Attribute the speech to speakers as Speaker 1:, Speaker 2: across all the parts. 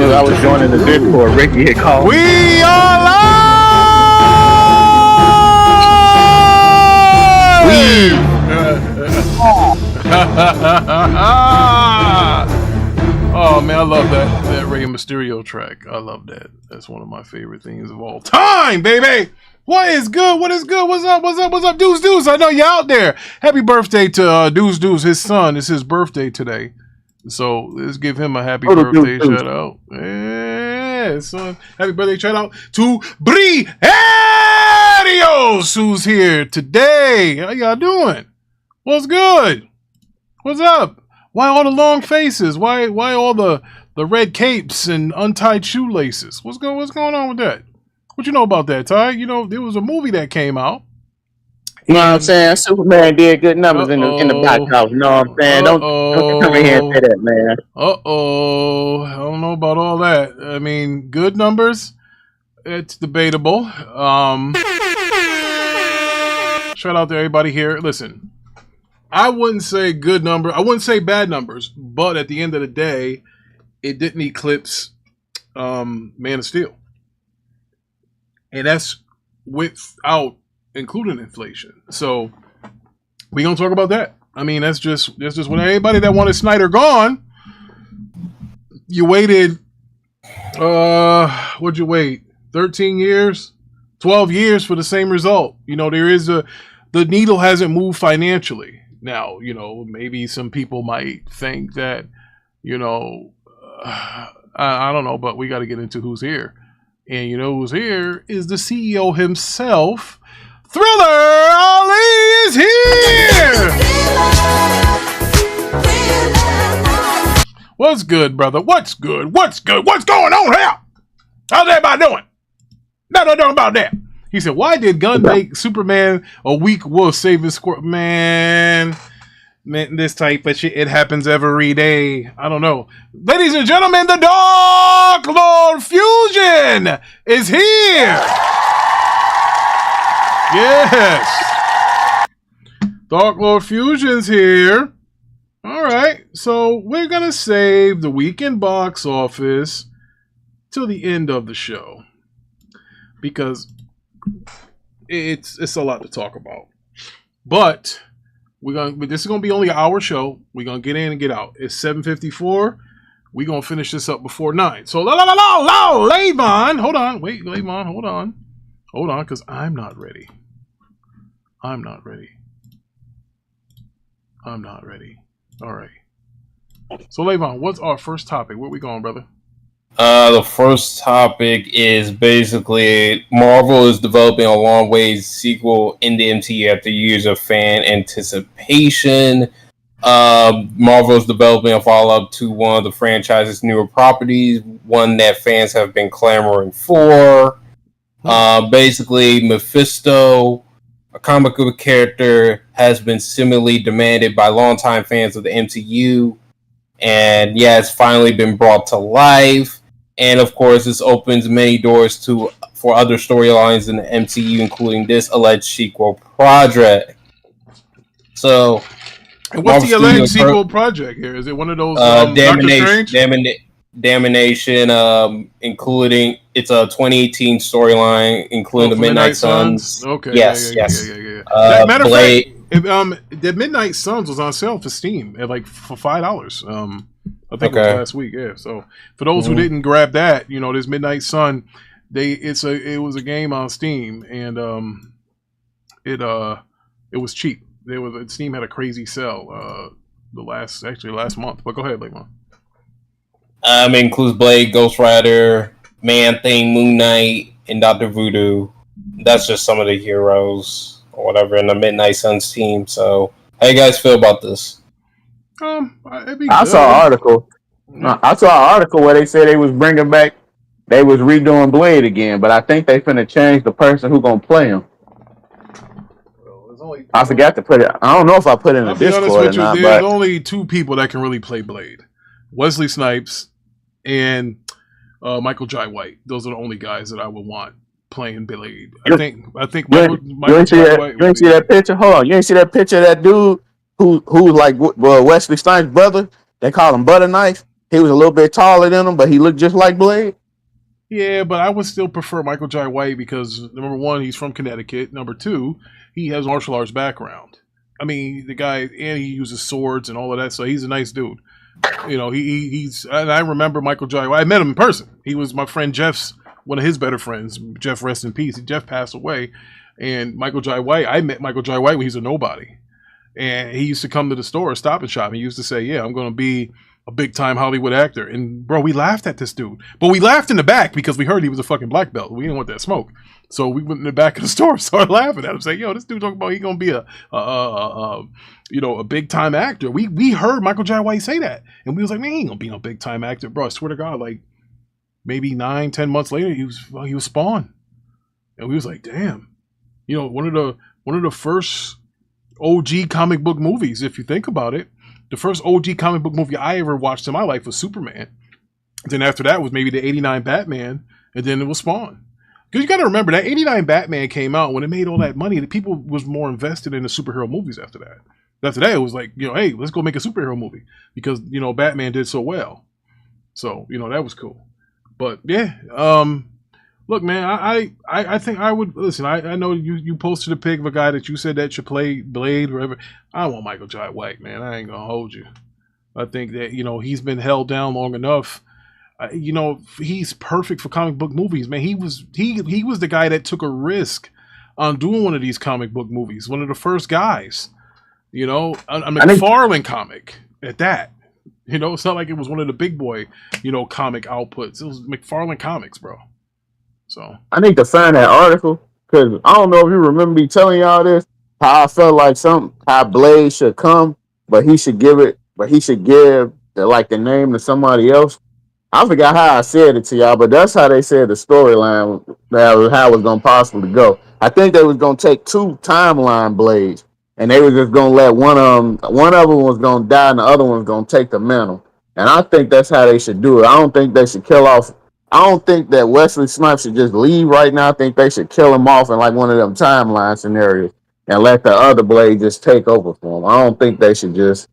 Speaker 1: Dude, I was joining the Discord. Ricky had called.
Speaker 2: We are live! Oh man, I love that Rey Mysterio track. I love that. That's one of my favorite things of all time, baby. What is good? What is good? What's up? What's up? What's up? Deuce. I know you're out there. Happy birthday to Deuce. His son. It's his birthday today. So let's give him a happy birthday shout out. Yeah, son. Happy birthday shout out to Bree Arios, who's here today. How y'all doing? What's good? What's up? Why all the long faces? Why all the red capes and untied shoelaces? What's going on with that? What you know about that, Ty? You know, there was a movie that came out.
Speaker 1: You know what I'm saying? Superman did good numbers in the box house. You know what I'm saying? Don't come in here and say that, man.
Speaker 2: I don't know about all that. I mean, good numbers. It's debatable. Shout out to everybody here. Listen, I wouldn't say good number. I wouldn't say bad numbers. But at the end of the day, it didn't eclipse Man of Steel. And that's without including inflation. So we're gonna talk about that. I mean, that's just what everybody that wanted Snyder gone. You waited what'd you wait? 13 years? 12 years for the same result. You know, the needle hasn't moved financially. Now, you know, maybe some people might think that, you know, I don't know, but we got to get into who's here. And you know who's here is the CEO himself. Thriller Ali is here! What's good, brother? What's good? What's good? What's going on here? How's everybody doing? Nothing about that. He said, why did Gunn make Superman a weak wolf saving squirrel? Man, this type of shit, it happens every day. I don't know. Ladies and gentlemen, the Dark Lord Fusion is here. Yes. Dark Lord Fusion's here. All right. So we're going to save the weekend box office till the end of the show, because it's a lot to talk about. But this is gonna be only an hour show. We're gonna get in and get out. It's 7:54. We're gonna finish this up before 9. So Lavon, hold on. Wait, Lavon, hold on, because I'm not ready. All right. So Lavon, what's our first topic? Where we going, brother?
Speaker 3: The first topic is basically Marvel is developing a long-awaited sequel in the MCU after years of fan anticipation. Marvel is developing a follow-up to one of the franchise's newer properties, one that fans have been clamoring for. Basically, Mephisto, a comic book character, has been similarly demanded by longtime fans of the MCU. And yeah, it's finally been brought to life. And of course, this opens many doors for other storylines in the MCU, including this alleged sequel project. So,
Speaker 2: and what's the alleged sequel project here? Is it one of those
Speaker 3: Damnation, including it's a 2018 storyline, including the Midnight Suns.
Speaker 2: Okay.
Speaker 3: Yes.
Speaker 2: Matter of fact, the Midnight Suns was on sale for Steam at for $5. I think it was last week. Yeah. So for those who didn't grab that, you know, this Midnight Sun, it was a game on Steam, and it was cheap. Steam had a crazy sale last month. But go ahead, Layman.
Speaker 3: It includes Blade, Ghost Rider, Man-Thing, Moon Knight, and Dr. Voodoo. That's just some of the heroes or whatever in the Midnight Suns team. So, how you guys feel about this?
Speaker 1: I saw an article. I saw an article where they said they was redoing Blade again, but I think they finna change the person who gonna play him. I forgot to put it. I don't know if I put it in the Discord or not.
Speaker 2: There's only two people that can really play Blade: Wesley Snipes and Michael Jai White. Those are the only guys that I would want playing Blade. I think
Speaker 1: Michael Jai White. You ain't see that picture? Hold on, you ain't see that picture of that dude who's like Wesley Snipes' brother? They call him Butter Knife. he was a little bit taller than him, but he looked just like Blade.
Speaker 2: Yeah, but I would still prefer Michael Jai White because number one, he's from Connecticut. Number two, he has martial arts background. I mean, the guy, and he uses swords and all of that, so he's a nice dude. You know, he's. And I remember Michael Jai White. I met him in person. He was my friend Jeff's, one of his better friends. Jeff, rest in peace. Jeff passed away, and Michael Jai White. I met Michael Jai White when he was a nobody, and he used to come to the store, Stop and Shop. And he used to say, "Yeah, I'm going to be a big time Hollywood actor." And bro, we laughed at this dude, but we laughed in the back because we heard he was a fucking black belt. We didn't want that smoke, so we went in the back of the store, started laughing at him, saying, "Yo, this dude talking about he gonna be a big time actor." We heard Michael Jai White say that, and we was like, "Man, he ain't gonna be no big time actor, bro." I swear to God, like maybe 9-10 months later, he was Spawn, and we was like, "Damn," one of the first OG comic book movies, if you think about it. The first OG comic book movie I ever watched in my life was Superman. Then after that was maybe the 89 Batman, and then it was Spawn. Because you got to remember, that 89 Batman came out when it made all that money. The people was more invested in the superhero movies after that. After that, it was like, hey, let's go make a superhero movie. Because, Batman did so well. So, that was cool. But, yeah, look, man, I think I would listen. I know you posted a pic of a guy that you said that should play Blade or whatever. I want Michael Jai White, man. I ain't gonna hold you. I think that he's been held down long enough. He's perfect for comic book movies, man. He was the guy that took a risk on doing one of these comic book movies. One of the first guys. A McFarlane comic at that. It's not like it was one of the big boy comic outputs. It was McFarlane Comics, bro. So
Speaker 1: I need to find that article because I don't know if you remember me telling y'all this. How I felt like how Blade should come, but he should give the name to somebody else. I forgot how I said it to y'all, but that's how they said the storyline how it was gonna possibly go. I think they was gonna take 2 timeline Blades, and they was just gonna let one of them was gonna die, and the other one's gonna take the mantle. And I think that's how they should do it. I don't think they should kill off. I don't think that Wesley Snipes should just leave right now. I think they should kill him off in like one of them timeline scenarios and let the other Blade just take over for him. I don't think they should just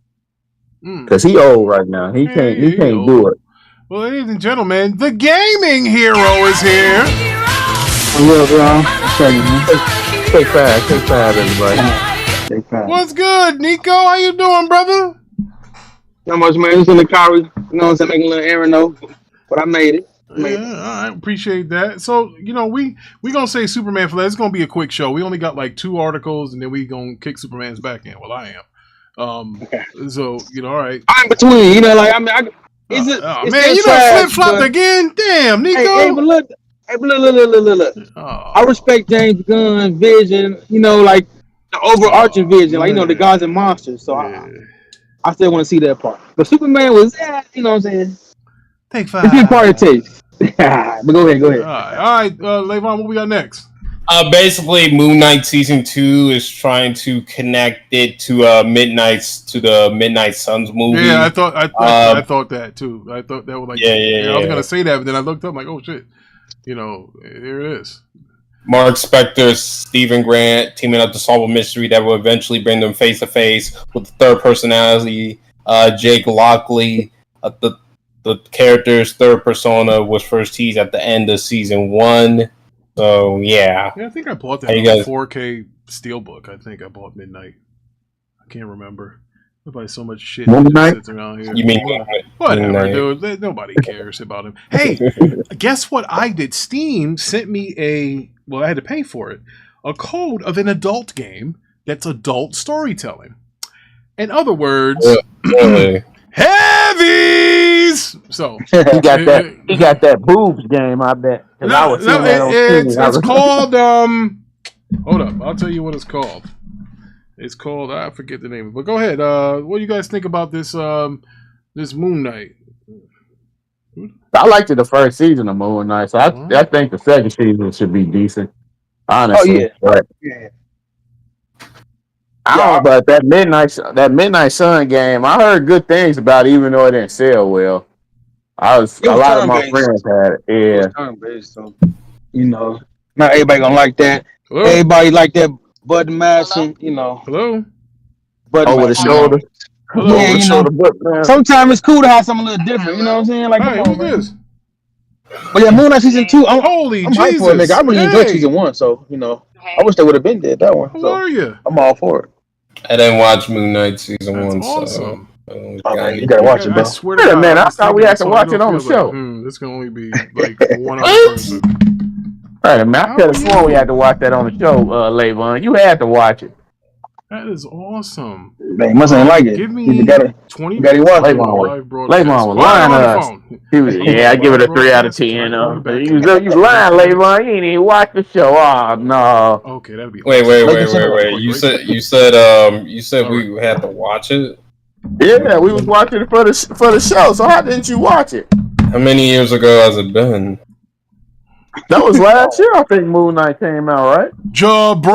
Speaker 1: because he old right now. He can't do it.
Speaker 2: Well, ladies and gentlemen, the gaming hero is here.
Speaker 4: What's up, bro?
Speaker 1: Take five, everybody.
Speaker 4: Take five.
Speaker 2: What's good, Nico? How you doing, brother?
Speaker 4: Not much, man. Just in the car. Making a little errand though, but I made it.
Speaker 2: I appreciate that. So, we gonna say Superman for that. It's gonna be a quick show. We only got like 2 articles, and then we gonna kick Superman's back in. Well, I am.
Speaker 4: Okay.
Speaker 2: So, all right.
Speaker 4: I'm between. Man, you
Speaker 2: done flip-flopped again? Damn, Nico.
Speaker 4: Hey, but look. I respect James Gunn's vision. Like the overarching vision, like the gods and monsters. So I still want to see that part. But Superman was, you know what I'm saying.
Speaker 2: Take 5.
Speaker 4: It's part of taste. But go ahead.
Speaker 2: All right, Levon, what we got next?
Speaker 3: Basically, Moon Knight season 2 is trying to connect it to the Midnight Suns movie.
Speaker 2: Yeah, I thought that too. I thought that was like I was gonna say that, but then I looked up like, oh shit, here it is.
Speaker 3: Mark Spector, Stephen Grant teaming up to solve a mystery that will eventually bring them face to face with the third personality, Jake Lockley. The character's third persona was first teased at the end of season 1. So, yeah.
Speaker 2: Yeah, I think I bought that 4K Steelbook. I think I bought Midnight. I can't remember. Nobody so much shit sits around here.
Speaker 3: You mean
Speaker 2: whatever, dude. Nobody cares about him. Hey, guess what I did? Steam sent me I had to pay for it, a code of an adult game that's adult storytelling. In other words, heavies. So
Speaker 1: he got that boobs game, I bet.
Speaker 2: It's called hold up, I'll tell you what it's called. It's called, I forget the name. But go ahead. What do you guys think about this this Moon Knight?
Speaker 1: I liked it the first season of Moon Knight, so I think the second season should be decent. Honestly.
Speaker 4: Oh yeah.
Speaker 1: I don't know, but that Midnight Sun game, I heard good things about it, even though it didn't sell well. A lot of my friends had it. Yeah.
Speaker 4: It was turn-based, so not everybody gonna like that.
Speaker 2: Hello?
Speaker 4: Everybody like that button mashing,
Speaker 2: Hello?
Speaker 4: Button
Speaker 1: over the shoulder.
Speaker 4: Yeah, you know.
Speaker 1: The book, man.
Speaker 4: Sometimes it's cool to have something a little different. You know what I'm saying? Like,
Speaker 2: Hey,
Speaker 4: come on,
Speaker 2: who's
Speaker 4: man.
Speaker 2: this?
Speaker 4: But yeah, Moon Knight season 2.
Speaker 2: Holy
Speaker 4: I'm hyped for it, nigga.
Speaker 2: Jesus!
Speaker 4: I really enjoyed
Speaker 2: Hey,
Speaker 4: season 1, so you know, I wish they would have been dead that one.
Speaker 2: how
Speaker 4: So
Speaker 2: are you?
Speaker 4: I'm all for it.
Speaker 3: I didn't watch Moon Knight season
Speaker 2: That's
Speaker 3: 1,
Speaker 2: awesome.
Speaker 3: so
Speaker 4: Oh man, you gotta watch it,
Speaker 2: I
Speaker 4: bro.
Speaker 2: swear to
Speaker 1: Wait a
Speaker 2: God,
Speaker 1: minute, I
Speaker 2: was
Speaker 1: thought we
Speaker 2: thinking
Speaker 1: had
Speaker 2: I
Speaker 1: to
Speaker 2: saw
Speaker 1: watch
Speaker 2: it
Speaker 1: it on the
Speaker 2: was like,
Speaker 1: show.
Speaker 2: this can only be like one other
Speaker 3: What?
Speaker 2: person.
Speaker 1: Wait a minute, I
Speaker 2: How
Speaker 1: could
Speaker 2: are
Speaker 1: have sworn we
Speaker 2: you?
Speaker 1: had to watch that on the show, Levon. You had to watch it.
Speaker 2: That is awesome.
Speaker 4: Man, you must ain't like it.
Speaker 2: Give
Speaker 4: You
Speaker 2: me
Speaker 4: gotta
Speaker 2: 20
Speaker 4: watch
Speaker 2: minutes
Speaker 4: it.
Speaker 2: to do a
Speaker 1: Levon was
Speaker 2: live broadcast.
Speaker 1: lying
Speaker 2: While
Speaker 1: to
Speaker 2: I'm on the
Speaker 1: us.
Speaker 2: phone.
Speaker 1: He was, yeah, I give it a 3 out of 10.
Speaker 2: Can I call you back
Speaker 1: You
Speaker 2: in
Speaker 1: lying,
Speaker 2: 20 minutes?
Speaker 1: Levon. You ain't even watch the show. Oh no.
Speaker 2: Okay, that'd be
Speaker 3: Wait,
Speaker 2: awesome.
Speaker 3: You said
Speaker 2: All
Speaker 3: we
Speaker 2: right.
Speaker 3: had to watch it.
Speaker 1: Yeah, we was watching it for the show. So how didn't you watch it?
Speaker 3: How many years ago has it been?
Speaker 1: That was last year. I think Moon Knight came out, right?
Speaker 2: Jabroni!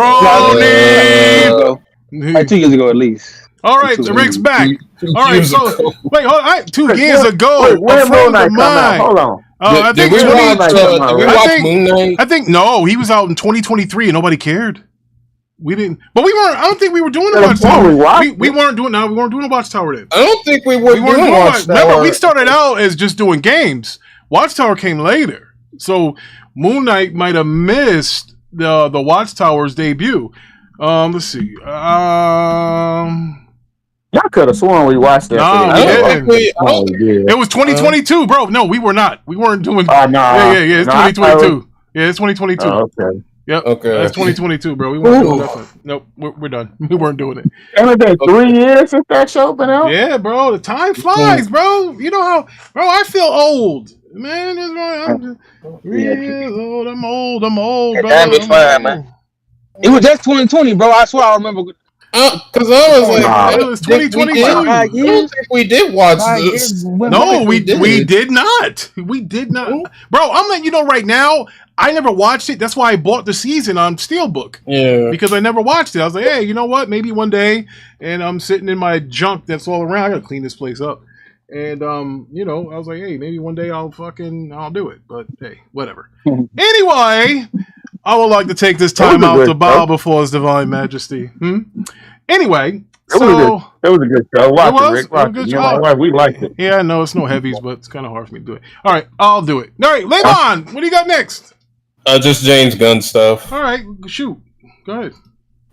Speaker 4: Like 2 years ago at least.
Speaker 2: All right,
Speaker 4: Like
Speaker 2: the Rick's back.
Speaker 3: Two
Speaker 2: All right,
Speaker 3: years
Speaker 2: so
Speaker 3: ago.
Speaker 2: wait, hold on. 2
Speaker 1: Wait,
Speaker 2: years ago,
Speaker 1: when
Speaker 2: a
Speaker 1: Moon
Speaker 2: friend
Speaker 1: Knight
Speaker 2: of
Speaker 1: come out?
Speaker 2: mine.
Speaker 1: Hold on.
Speaker 2: I
Speaker 3: Did
Speaker 2: think
Speaker 3: we
Speaker 2: 20.
Speaker 3: watch? Did we
Speaker 2: I
Speaker 3: watch
Speaker 2: think-
Speaker 3: Moon Knight?
Speaker 2: I think no, he was out in 2023 and nobody cared. We didn't, but we weren't. I don't think we were doing a Watchtower. We weren't doing. No, we weren't doing a Watchtower then.
Speaker 3: I don't think we were doing Watchtower.
Speaker 2: Remember, we started out as just doing games. Watchtower came later, so Moon Knight might have missed the Watchtower's debut. Let's see.
Speaker 1: Y'all could have sworn we watched that.
Speaker 2: No, we didn't.
Speaker 1: Yeah.
Speaker 2: It was 2022, bro. No, we were not. We weren't doing.
Speaker 1: Oh no.
Speaker 2: Yeah. It's 2022. Yeah, it's 2022.
Speaker 1: Oh, okay.
Speaker 2: Yep.
Speaker 3: Okay.
Speaker 2: That's 2022, bro. We weren't doing nothing. Nope. We're done. We weren't doing it.
Speaker 1: And it's been 3 years since that show been out.
Speaker 2: Yeah, bro. The time flies, bro. You know how, bro? I feel old, man. I'm 3 years old. I'm old, bro.
Speaker 4: Time is flying, man. It was just 2020, bro. I swear I remember.
Speaker 3: Because I was like,
Speaker 2: it was 2022.
Speaker 3: I don't think we did watch this.
Speaker 2: No, we did not. We did not, bro. I'm letting you know right now. I never watched it. That's why I bought the season on Steelbook.
Speaker 3: Yeah.
Speaker 2: Because I never watched it. I was like, hey, you know what? Maybe one day. And I'm sitting in my junk that's all around. I gotta clean this place up. And you know, I was like, hey, maybe one day I'll do it. But hey, whatever. Anyway, I would like to take this time out to bow before His Divine Majesty. Anyway,
Speaker 1: it was a good show. Watch it, Rick. Watch it. You know, we liked it.
Speaker 2: Yeah, I know it's no heavies, but it's kind of hard for me to do it. All right, I'll do it. All right, Levon, what do you got next?
Speaker 3: Just James Gunn stuff.
Speaker 2: All right, shoot. Go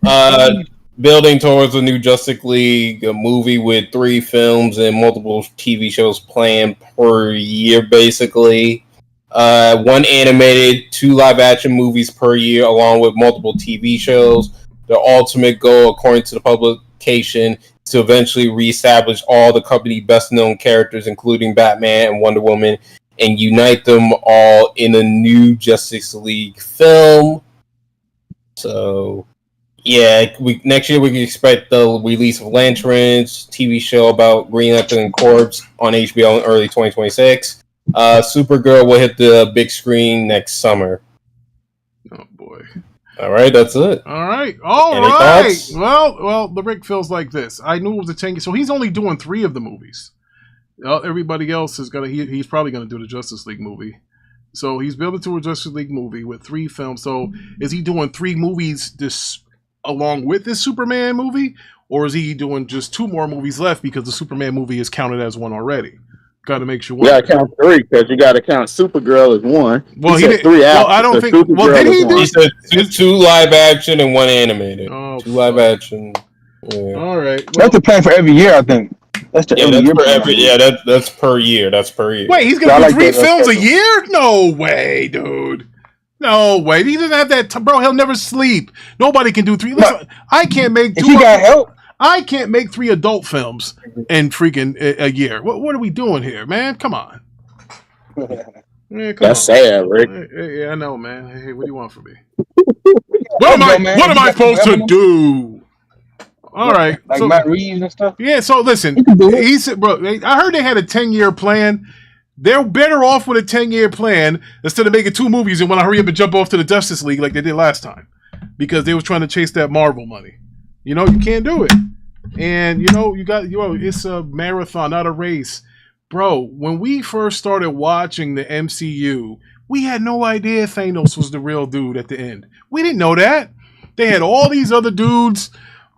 Speaker 2: ahead.
Speaker 3: Building towards a new Justice League movie with 3 films and multiple TV shows planned per year, basically. 1 animated, 2 live-action movies per year, along with multiple TV shows. The ultimate goal, according to the publication, is to eventually reestablish all the company's best-known characters, including Batman and Wonder Woman, and unite them all in a new Justice League film. So, yeah, next year we can expect the release of Lanterns, TV show about Green Lantern and Corps on HBO in early 2026. Supergirl will hit the big screen next summer.
Speaker 2: Oh boy!
Speaker 3: All right, that's it.
Speaker 2: All right.
Speaker 3: Any thoughts?
Speaker 2: Well, the Rick feels like this. I knew it was a 10. So he's only doing 3 of the movies. Everybody else is gonna. He's probably gonna do the Justice League movie. So he's building to a Justice League movie with 3 films. So is he doing 3 movies this along with this Superman movie, or is he doing just 2 more movies left because the Superman movie is counted as one already? Got to make sure.
Speaker 1: You got to count 3 because you got to count Supergirl as 1.
Speaker 2: Well, he did
Speaker 1: 3
Speaker 2: Well, I don't think.
Speaker 1: Supergirl
Speaker 2: Well, did he do?
Speaker 3: He said 2 live action and 1 animated.
Speaker 2: Oh,
Speaker 3: 2 live action. Yeah.
Speaker 2: All right. Well,
Speaker 4: That's the plan for every year, I think. That's the
Speaker 3: that's per year. That's per year.
Speaker 2: Wait, he's gonna do 3 films a year? No way, dude. No way. He doesn't have that, bro. He'll never sleep. Nobody can do 3. Listen, I can't make 2.
Speaker 4: If you got help,
Speaker 2: I can't make 3 adult films in freaking a year. What are we doing here, man? Come on. Man,
Speaker 1: That's sad, Rick.
Speaker 2: Yeah, I know, man. Hey, what do you want from me? What am I supposed to do? All right,
Speaker 4: like Matt Reeves and stuff.
Speaker 2: Yeah, so listen, he said, bro, I heard they had a 10-year plan. They're better off with a 10-year plan instead of making 2 movies and want to hurry up and jump off to the Justice League like they did last time, because they were trying to chase that Marvel money. You know, you can't do it, and it's a marathon, not a race, bro. When we first started watching the MCU, we had no idea Thanos was the real dude at the end. We didn't know that. They had all these other dudes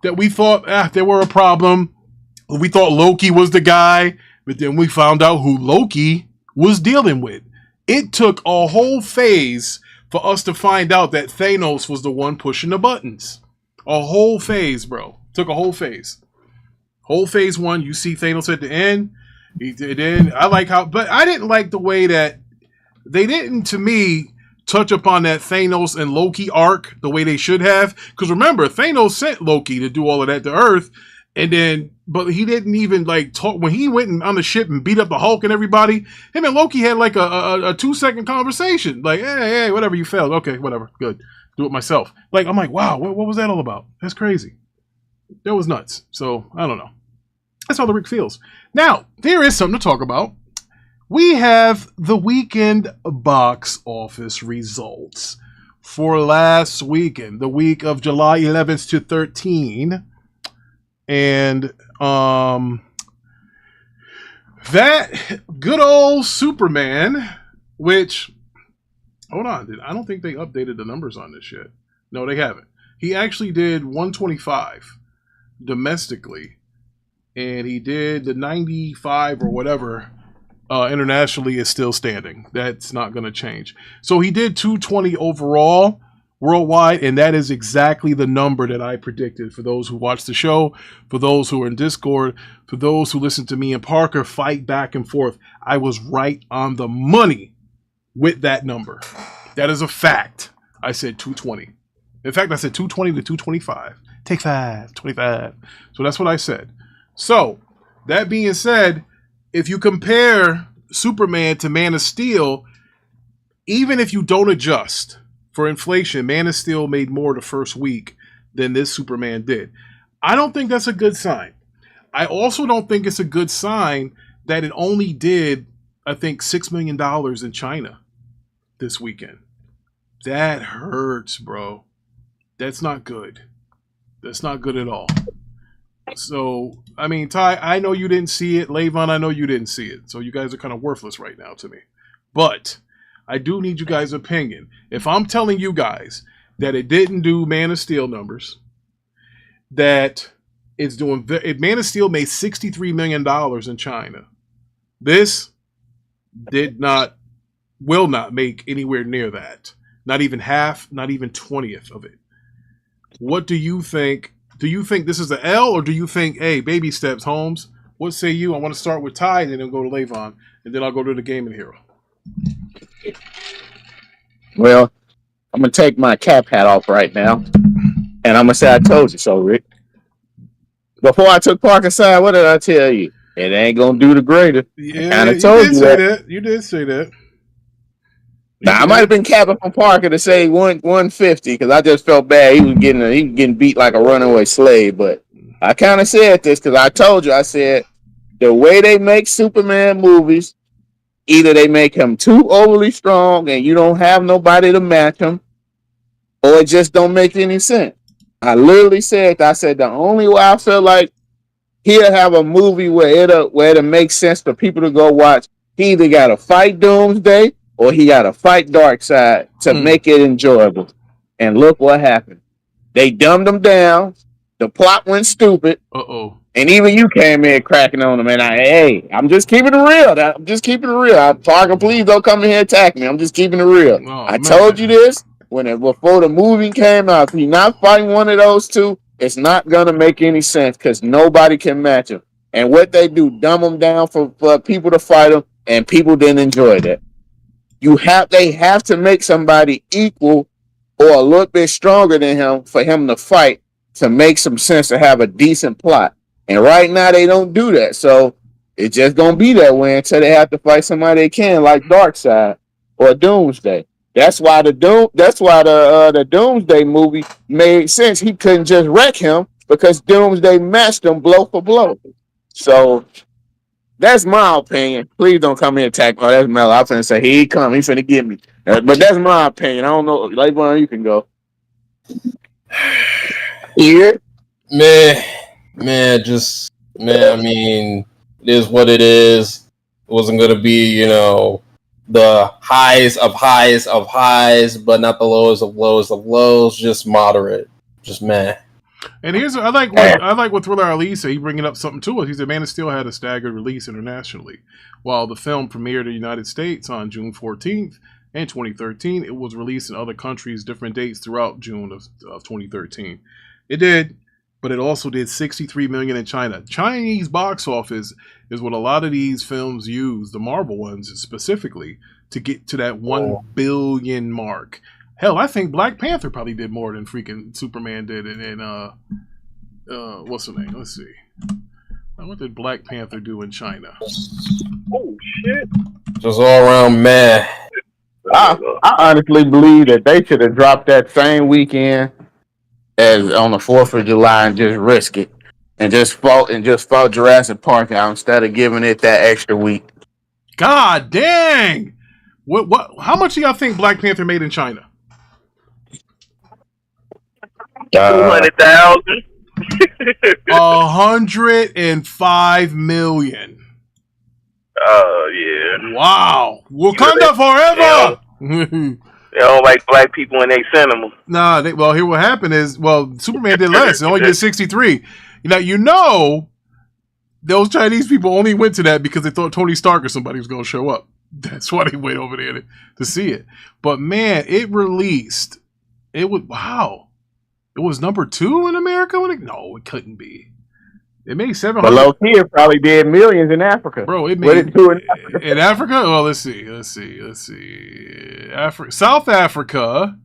Speaker 2: that we thought they were a problem. We thought Loki was the guy, but then we found out who Loki was dealing with. It took a whole phase for us to find out that Thanos was the one pushing the buttons. A whole phase, bro. Took a whole phase. Whole phase 1, you see Thanos at the end. Then I like how, but I didn't like the way that they didn't, to me, touch upon that Thanos and Loki arc the way they should have. Because remember, Thanos sent Loki to do all of that to Earth, and then, but he didn't even like talk when he went on the ship and beat up the Hulk and everybody. Him and Loki had like a 2-second conversation, like, hey, whatever, you failed, okay, whatever, good, do it myself. Like, I'm like, wow, what was that all about? That's crazy. That was nuts. So I don't know. That's how the Rick feels. Now, there is something to talk about. We have the weekend box office results for last weekend, the week of July 11th to 13. And that good old Superman, which, hold on, I don't think they updated the numbers on this yet. No, they haven't. He actually did 125 domestically. And he did the 95 or whatever internationally is still standing. That's not going to change. So he did 220 overall worldwide, and that is exactly the number that I predicted for those who watch the show, for those who are in Discord, for those who listen to me and Parker fight back and forth. I was right on the money with that number. That is a fact. I said 220. In fact, I said 220 to 225. Take 5, 25. So that's what I said. So, that being said, if you compare Superman to Man of Steel, even if you don't adjust for inflation, Man of Steel made more the first week than this Superman did. I don't think that's a good sign. I also don't think it's a good sign that it only did, I think, $6 million in China this weekend. That hurts, bro. That's not good. That's not good at all. So, I mean, Ty, I know you didn't see it. Levon, I know you didn't see it. So you guys are kind of worthless right now to me. But I do need you guys' opinion. If I'm telling you guys that it didn't do Man of Steel numbers, that it's doing, Man of Steel made $63 million in China. This will not make anywhere near that. Not even half, not even 20th of it. What do you think? Do you think this is an L, or do you think, hey, baby steps, Holmes? What say you? I want to start with Ty, and then I'll go to Levon, and then I'll go to the Gaming Hero.
Speaker 1: Well, I'm going to take my cap hat off right now, and I'm going to say I told you so, Rick. Before I took Parker's side, what did I tell you? It ain't going to do the greater.
Speaker 2: Yeah,
Speaker 1: I kind of told you that.
Speaker 2: You did say that.
Speaker 1: Now, I might have been capping from Parker to say 150 because I just felt bad. He was getting beat like a runaway slave. But I kind of said this because I told you, I said, the way they make Superman movies, either they make him too overly strong and you don't have nobody to match him, or it just don't make any sense. I literally said, I said, the only way I feel like he'll have a movie where it'll make sense for people to go watch, he either got to fight Doomsday or he got to fight Darkseid to make it enjoyable. And look what happened. They dumbed him down. The plot went stupid. And even you came in cracking on him. And I'm just keeping it real. Parker, please don't come in here and attack me. I'm just keeping it real. I told you this before the movie came out. If you're not fighting one of those two, it's not going to make any sense because nobody can match him. And what they do, dumb him down for people to fight him, and people didn't enjoy that. They have to make somebody equal or a little bit stronger than him for him to fight to make some sense to have a decent plot. And right now they don't do that. So it's just gonna be that way until they have to fight somebody they can, like Darkseid or Doomsday. That's why the Doomsday movie made sense. He couldn't just wreck him because Doomsday matched him blow for blow. So that's my opinion. Please don't come here and attack me. Oh, that's Mel. I'm finna say, here he come. He's finna get me. But that's my opinion. I don't know. Like, you can go. Here?
Speaker 3: Man, I mean, it is what it is. It wasn't going to be, the highs of highs, but not the lows of lows of lows. Just moderate. Just meh.
Speaker 2: And here's I like what Thriller Ali said. He bringing up something to us. He said Man of Steel had a staggered release internationally, while the film premiered in the United States on June 14th in 2013. It was released in other countries different dates throughout June of 2013. It did, but it also did 63 million in China. Chinese box office is what a lot of these films use, the Marvel ones specifically, to get to that 1 billion mark. Hell, I think Black Panther probably did more than freaking Superman did. And what's the name? Let's see. What did Black Panther do in China?
Speaker 5: Oh shit!
Speaker 3: Just all around meh.
Speaker 1: I honestly believe that they should have dropped that same weekend as on the 4th of July and just risk it and just fought Jurassic Park out instead of giving it that extra week.
Speaker 2: God dang! What? How much do y'all think Black Panther made in China?
Speaker 5: 200,000.
Speaker 2: 105 million.
Speaker 5: Oh yeah.
Speaker 2: Wow! Wakanda forever.
Speaker 5: They don't like black people in their cinema.
Speaker 2: Nah. Well, here what happened is, Superman did less. It only did 63. You know, those Chinese people only went to that because they thought Tony Stark or somebody was going to show up. That's why they went over there to see it. But man, it released. It was wow. It was number 2 in America. No, it couldn't be. It made 700.
Speaker 1: But low key, it probably did millions in Africa.
Speaker 2: Bro, it made in Africa. Well, let's see. South Africa,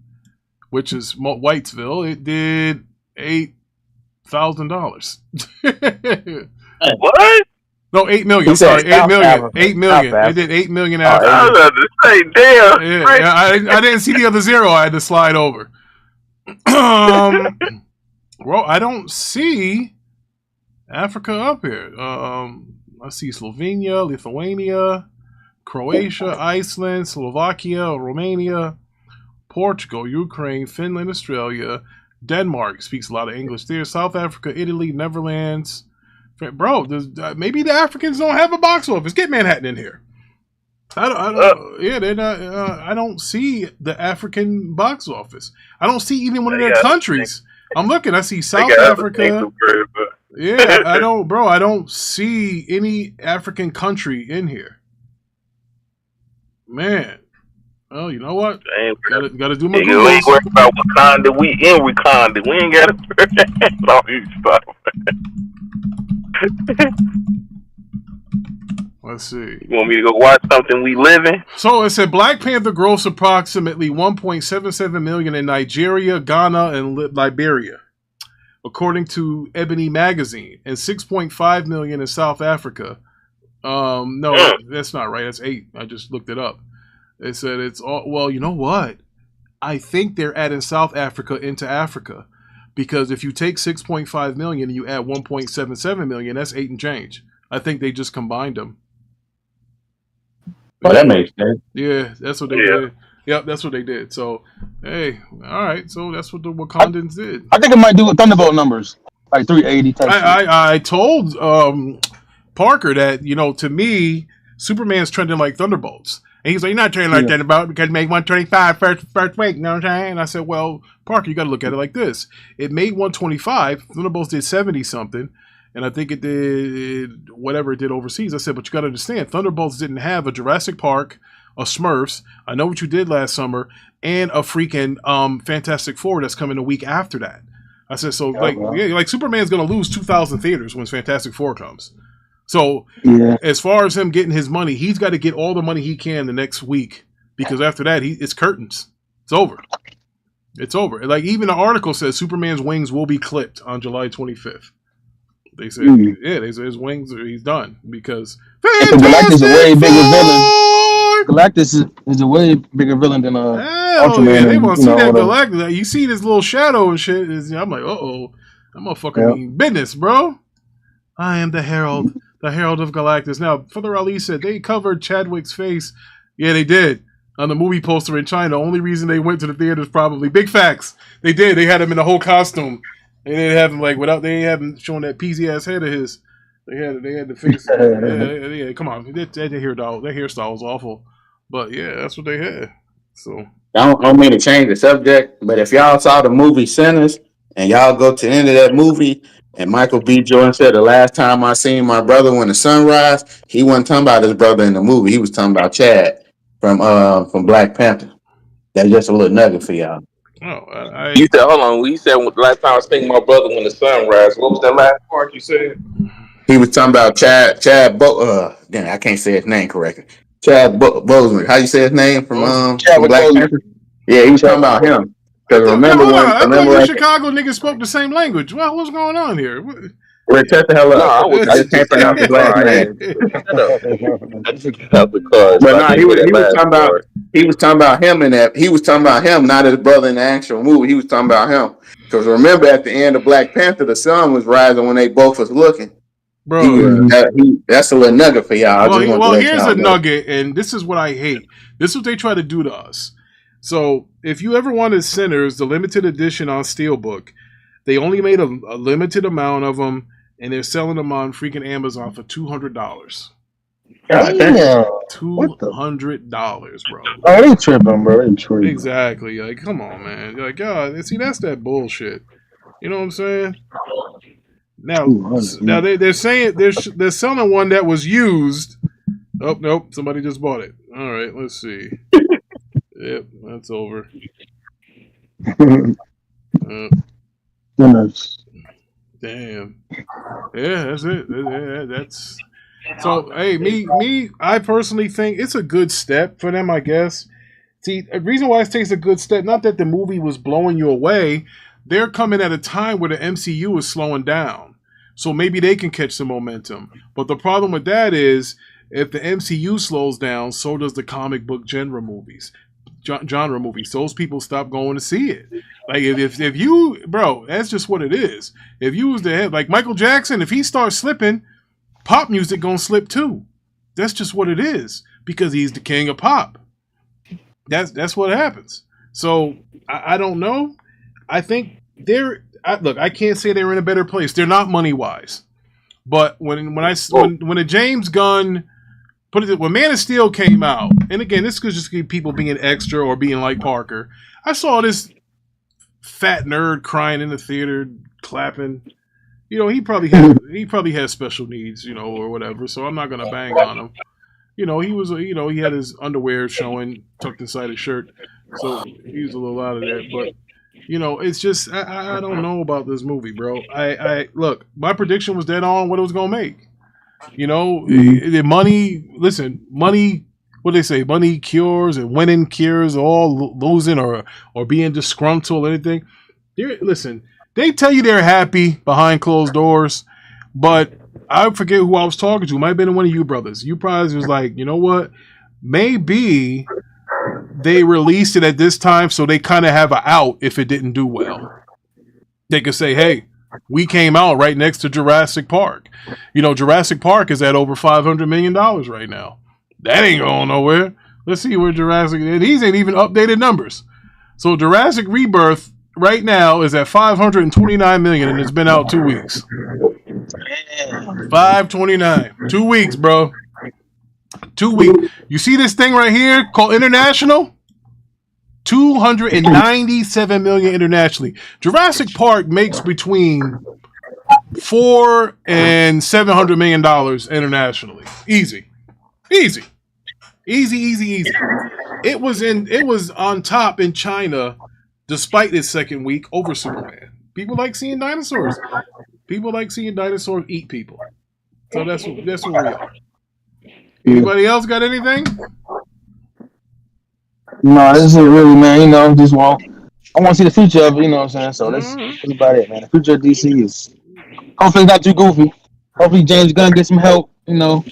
Speaker 2: which is Whitesville, it did $8,000.
Speaker 5: What?
Speaker 2: No, 8 million. I'm sorry, 8 million. Africa. 8 million. They did 8 million Africa.
Speaker 5: I was about to say, damn.
Speaker 2: Yeah, I didn't see the other zero. I had to slide over. Well, I don't see Africa up here. I see Slovenia, Lithuania, Croatia, Iceland, Slovakia, Romania, Portugal, Ukraine, Finland, Australia, Denmark speaks a lot of English there. South Africa, Italy, Netherlands. Bro, maybe the Africans don't have a box office. Get Manhattan in here. I don't. They're not. I don't see the African box office. I don't see even one of their countries. I'm looking. I see South Africa. Yeah, I don't, bro. I don't see any African country in here. Man. Oh, you know what? Gotta do my Googles.
Speaker 5: We ain't worried about Wakanda. We in Wakanda. We ain't gotta all these stuff.
Speaker 2: Let's see.
Speaker 5: You want me to go watch something we live in?
Speaker 2: So it said Black Panther grossed approximately 1.77 million in Nigeria, Ghana, and Liberia, according to Ebony Magazine, and 6.5 million in South Africa. No, that's not right. That's 8. I just looked it up. It said it's all. Well, you know what? I think they're adding South Africa into Africa, because if you take 6.5 million and you add 1.77 million, that's 8 and change. I think they just combined them.
Speaker 1: Oh, that makes sense.
Speaker 2: Yeah, that's what they did. Yep, that's what they did. So, hey, all right. So that's what the Wakandans did.
Speaker 4: I think it might do with Thunderbolt numbers, like 380 type.
Speaker 2: I told Parker that, to me, Superman's trending like Thunderbolts. And he's like, you're not trending like Thunderbolt because it made 125 first week. You know what I'm saying? And I said, well, Parker, you got to look at it like this. It made 125. Thunderbolts did 70-something. And I think it did whatever it did overseas. I said, but you got to understand, Thunderbolts didn't have a Jurassic Park, a Smurfs, I Know What You Did Last Summer, and a freaking Fantastic Four that's coming a week after that. I said, so like Superman's going to lose 2,000 theaters when Fantastic Four comes. So as far as him getting his money, he's got to get all the money he can the next week, because after that, it's curtains. It's over. It's over. Like even the article says Superman's wings will be clipped on July 25th. They said, they said his wings he's done because
Speaker 4: Galactus is a way bigger villain. Galactus is a way bigger villain than Ultraman.
Speaker 2: Yeah, they want to see that Galactus. You see this little shadow and shit. I'm like, that motherfucker mean business, bro. I am the herald of Galactus. Now, Father Ali said they covered Chadwick's face. Yeah, they did on the movie poster in China. Only reason they went to the theaters probably big facts. They did. They had him in a whole costume. They didn't have him they haven't shown that peasy ass head of his. They had the face. yeah, come on. Their hairstyle was awful. But yeah, that's what they had. So
Speaker 1: I don't mean to change the subject, but if y'all saw the movie Sinners, and y'all go to the end of that movie, and Michael B. Jordan said, "The last time I seen my brother when the sun rise, he wasn't talking about his brother in the movie. He was talking about Chad from Black Panther." That's just a little nugget for y'all.
Speaker 2: Oh,
Speaker 5: You said, hold on. You said last time I was thinking my brother when the sun rises. What was that last part you said?
Speaker 1: He was talking about again, I can't say his name correctly. Boseman. How you say his name from
Speaker 4: Chadwick
Speaker 1: Black
Speaker 4: Boseman.
Speaker 1: Panther? Yeah, he was talking
Speaker 4: Chadwick
Speaker 1: about
Speaker 4: Boseman.
Speaker 1: him. Because
Speaker 2: Hold on. I thought you
Speaker 1: remember
Speaker 2: Chicago niggas spoke the same language. Well, what's going on here?
Speaker 1: Rick, shut the hell
Speaker 5: No,
Speaker 1: up. I
Speaker 5: I
Speaker 1: just can't
Speaker 5: just got out
Speaker 1: pronounce
Speaker 5: the
Speaker 1: his last
Speaker 5: car.
Speaker 1: name.
Speaker 5: Shut up. I just got out the car,
Speaker 1: But
Speaker 5: so I
Speaker 1: no,
Speaker 5: didn't hear that
Speaker 1: he was
Speaker 5: last
Speaker 1: talking about
Speaker 5: part.
Speaker 1: him in that he was talking about him, not his brother in the actual movie. He was talking about him. Because remember at the end of Black Panther, the sun was rising when they both was looking.
Speaker 2: Bro.
Speaker 1: That's a little nugget for y'all. I just wanted to let
Speaker 2: Here's
Speaker 1: y'all
Speaker 2: a
Speaker 1: know.
Speaker 2: nugget, and this is what I hate. This is what they try to do to us. So, if you ever wanted Sinners, the limited edition on Steelbook, they only made a limited amount of them, and they're selling them on freaking Amazon for $200.
Speaker 1: God damn.
Speaker 4: Damn.
Speaker 2: $200, bro.
Speaker 4: Oh, they tripping, bro. They tripping.
Speaker 2: Exactly. Like, come on, man. Like, God, see, that's that bullshit. You know what I'm saying? Now they're saying they're selling one that was used. Oh nope, somebody just bought it. All right, let's see. Yep, that's over. Damn. Yeah, that's it. That's so. Hey, me. I personally think it's a good step for them. I guess. See, the reason why it takes a good step, not that the movie was blowing you away. They're coming at a time where the MCU is slowing down. So maybe they can catch some momentum. But the problem with that is if the MCU slows down, so does the comic book genre movies. Those people stop going to see it. Like if you, bro, that's just what it is. If you was the head, like Michael Jackson, if he starts slipping, pop music gonna slip too. That's just what it is because he's the king of pop. That's what happens. So I don't know. I think look, I can't say they're in a better place. They're not money wise, but when a James Gunn when Man of Steel came out, and again, this could just be people being extra or being like Parker. I saw this fat nerd crying in the theater, clapping. You know, he probably has special needs, you know, or whatever. So I'm not gonna bang on him. You know, he had his underwear showing tucked inside his shirt, so he was a little out of that, but. You know, it's just I don't know about this movie, bro. I look, my prediction was dead on what it was gonna make. You know, the money. Listen, money. What they say, money cures and winning cures all losing or being disgruntled or anything. Listen, they tell you they're happy behind closed doors, but I forget who I was talking to. It might have been one of you brothers. You probably was like, you know what? Maybe they released it at this time so they kind of have an out if it didn't do well. They could say, hey, we came out right next to Jurassic Park. You know, Jurassic Park is at over $500 million right now. That ain't going nowhere. Let's see where Jurassic is. These ain't even updated numbers. So Jurassic Rebirth right now is at $529 million and it's been out 2 weeks. 529. 2 weeks, bro. 2 weeks. You see this thing right here called International? 297 million internationally. Jurassic Park makes between $400 and $700 million internationally. Easy. It was on top in China despite its second week over Superman. People like seeing dinosaurs. People like seeing dinosaurs eat people. So that's where we are. Anybody else got anything?
Speaker 4: No, this is really, man. You know, I want to see the future of it. You know what I'm saying? So that's about it, man. The future of DC is hopefully it's not too goofy. Hopefully James Gunn gets some help. You know,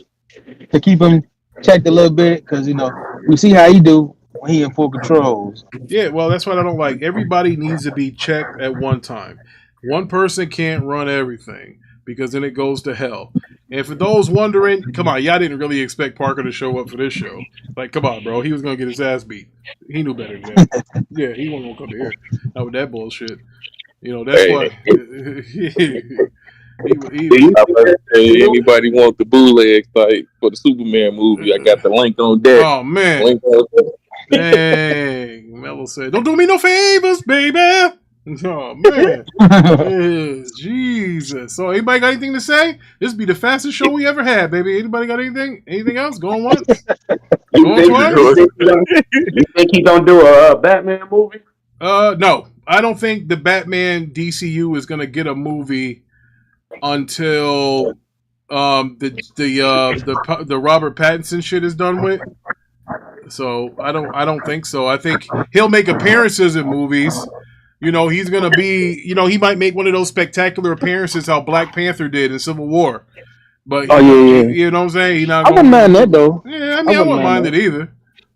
Speaker 4: to keep him checked a little bit because you know we see how he do when he in full control.
Speaker 2: Yeah, well, that's what I don't like. Everybody needs to be checked at one time. One person can't run everything because then it goes to hell. And for those wondering, come on, y'all didn't really expect Parker to show up for this show. Like, come on, bro. He was going to get his ass beat. He knew better than that. Yeah, he wasn't going to come here. Not with that bullshit. You know, that's why.
Speaker 5: Anybody want the bootleg site for the Superman movie? I got the link on deck.
Speaker 2: Oh, man. Dang. Mello said, don't do me no favors, baby. Oh man, yeah, Jesus. So, anybody got anything to say? This be the fastest show we ever had, baby. Anybody got anything? Anything else? Going once?
Speaker 1: You
Speaker 2: Going
Speaker 1: think
Speaker 2: twice?
Speaker 1: you think he gonna do a Batman movie?
Speaker 2: No. I don't think the Batman DCU is gonna get a movie until the Robert Pattinson shit is done with. So I don't think so. I think he'll make appearances in movies. You know, he's gonna be. You know, he might make one of those spectacular appearances how Black Panther did in Civil War. But you know what I'm saying? He's not.
Speaker 4: I wouldn't mind that though.
Speaker 2: Yeah, I mean, I wouldn't mind it either.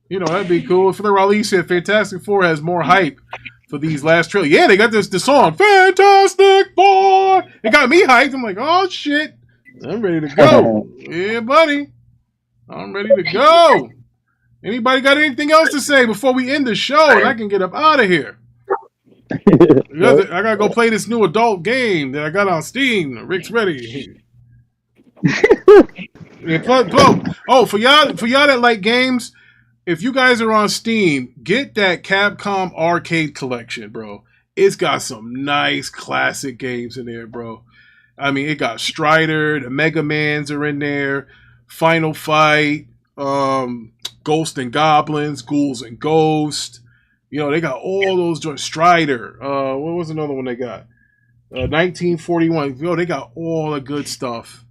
Speaker 2: You know, that'd be cool. For the release, said Fantastic Four has more hype for these last trailers. Yeah, they got the song Fantastic Four. It got me hyped. I'm like, oh shit, I'm ready to go. Yeah, buddy, I'm ready to go. Anybody got anything else to say before we end the show and I can get up out of here? I gotta go play this new adult game that I got on Steam. Rick's ready. Oh, for y'all that like games, if you guys are on Steam, get that Capcom Arcade Collection, bro. It's got some nice classic games in there, bro. I mean, it got Strider, the Mega Mans are in there, Final Fight, Ghosts and Goblins, Ghouls and Ghosts. You know, they got all those joints. Strider. What was another one they got? 1941. Yo, they got all the good stuff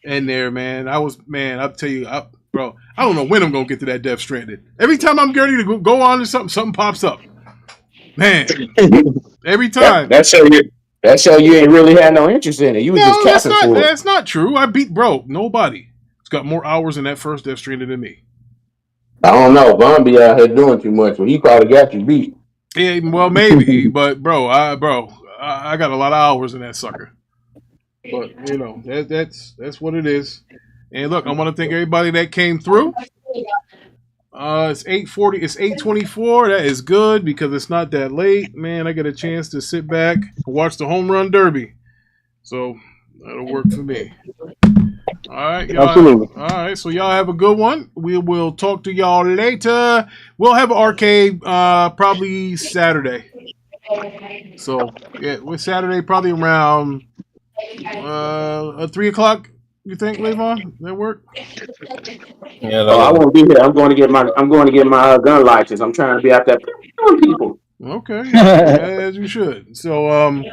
Speaker 2: in there, man. I'll tell you, bro, I don't know when I'm going to get to that Death Stranded. Every time I'm ready to go on to something pops up. Man, every time.
Speaker 1: That show you ain't really had no interest in it. You was just capping for it.
Speaker 2: That's not true. I beat, nobody. It's got more hours in that first Death Stranded than me.
Speaker 1: I don't know. Von be out here doing too much, but he probably got you beat.
Speaker 2: Yeah, well, maybe, but I got a lot of hours in that sucker. But you know, that's what it is. And look, I want to thank everybody that came through. It's 8:40. It's 8:24. That is good because it's not that late. Man, I get a chance to sit back and watch the home run derby. So that'll work for me. All right, y'all.
Speaker 4: Absolutely.
Speaker 2: All right, so y'all have a good one. We will talk to y'all later. We'll have an arcade probably Saturday. So yeah, with Saturday probably around 3 o'clock. You think, Levon? That work?
Speaker 3: Yeah,
Speaker 1: I won't be here. I'm going to get my gun license. I'm trying to be out there killing people.
Speaker 2: Okay, as you should. So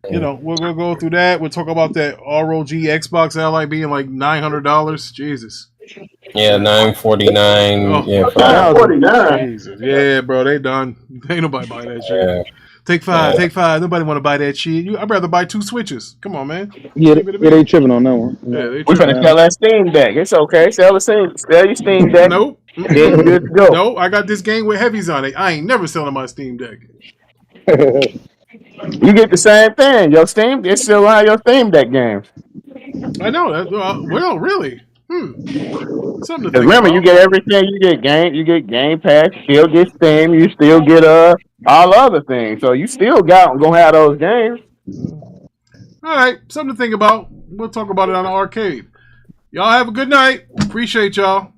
Speaker 2: you know, we'll go through that. We'll talk about that ROG Xbox Ally being like $900. Jesus.
Speaker 3: Yeah, $949.
Speaker 2: Oh,
Speaker 3: yeah,
Speaker 1: $949.
Speaker 2: Jesus. Yeah, bro, they done. Ain't nobody buying that shit.
Speaker 3: Yeah.
Speaker 2: Take five. Nobody want to buy that shit. I'd rather buy 2 Switches. Come on, man.
Speaker 4: Yeah, they tripping on that one.
Speaker 2: Yeah,
Speaker 1: We finna sell that Steam Deck. It's okay. Sell your Steam Deck.
Speaker 2: Nope.
Speaker 1: Then good to go.
Speaker 2: No, I got this game with heavies on it. I ain't never selling my Steam Deck.
Speaker 1: You get the same thing. Your Steam, it's still on your Steam Deck games.
Speaker 2: I know that. Well, really. Something to think
Speaker 1: Remember,
Speaker 2: about.
Speaker 1: you get everything. You get Game Pass. You still get Steam. You still get all other things. So you still gonna have those games.
Speaker 2: All right, something to think about. We'll talk about it on the arcade. Y'all have a good night. Appreciate y'all.